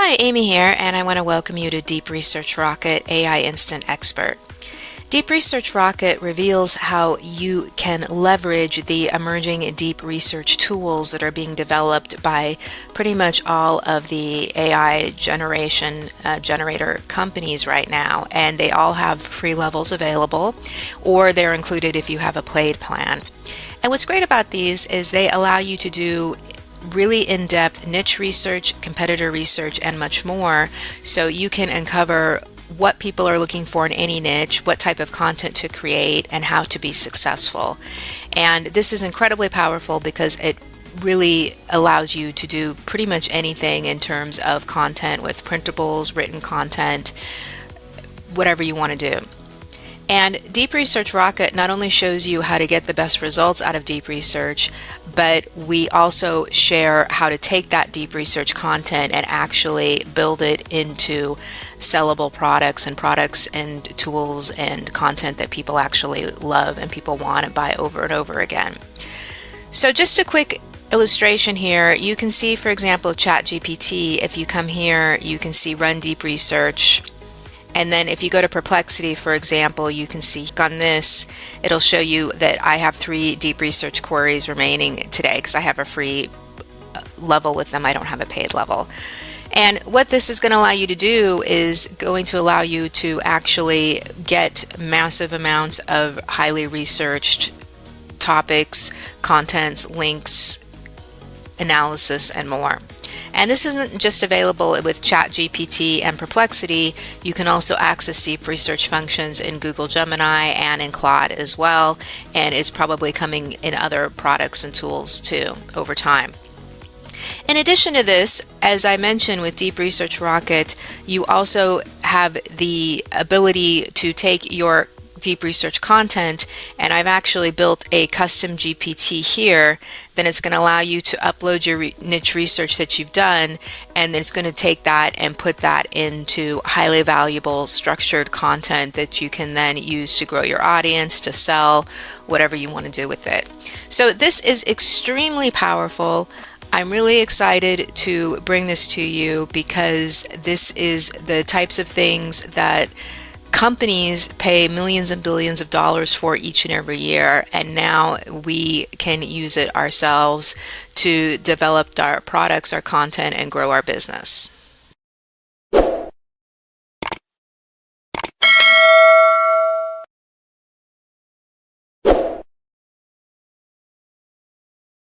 Hi, Amy here, and I want to welcome you to Deep Research Rocket AI Instant Expert. Deep Research Rocket reveals how you can leverage the emerging deep research tools that are being developed by pretty much all of the AI generator companies right now, and they all have free levels available, or they're included if you have a paid plan. And what's great about these is they allow you to do really in-depth niche research, competitor research, and much more, so you can uncover what people are looking for in any niche, what type of content to create, and how to be successful. And this is incredibly powerful because it really allows you to do pretty much anything in terms of content with printables, written content, whatever you want to do. And Deep Research Rocket not only shows you how to get the best results out of deep research, but we also share how to take that deep research content and actually build it into sellable products and tools and content that people actually love and people want to buy over and over again. So just a quick illustration here. You can see, for example, ChatGPT. If you come here, you can see Run Deep Research. And then if you go to Perplexity, for example, you can see on this, it'll show you that I have 3 deep research queries remaining today because I have a free level with them. I don't have a paid level. And what this is going to allow you to do is going to allow you to actually get massive amounts of highly researched topics, contents, links, analysis, and more. And this isn't just available with ChatGPT and Perplexity. You can also access deep research functions in Google Gemini and in Claude as well, and it's probably coming in other products and tools too over time. In addition to this, as I mentioned with Deep Research Rocket, you also have the ability to take your deep research content, and I've actually built a custom GPT here. Then it's going to allow you to upload your niche research that you've done, and then it's going to take that and put that into highly valuable structured content that you can then use to grow your audience, to sell, whatever you want to do with it. So this is extremely powerful. I'm really excited to bring this to you because this is the types of things that companies pay millions and billions of dollars for each and every year, and now we can use it ourselves to develop our products, our content, and grow our business.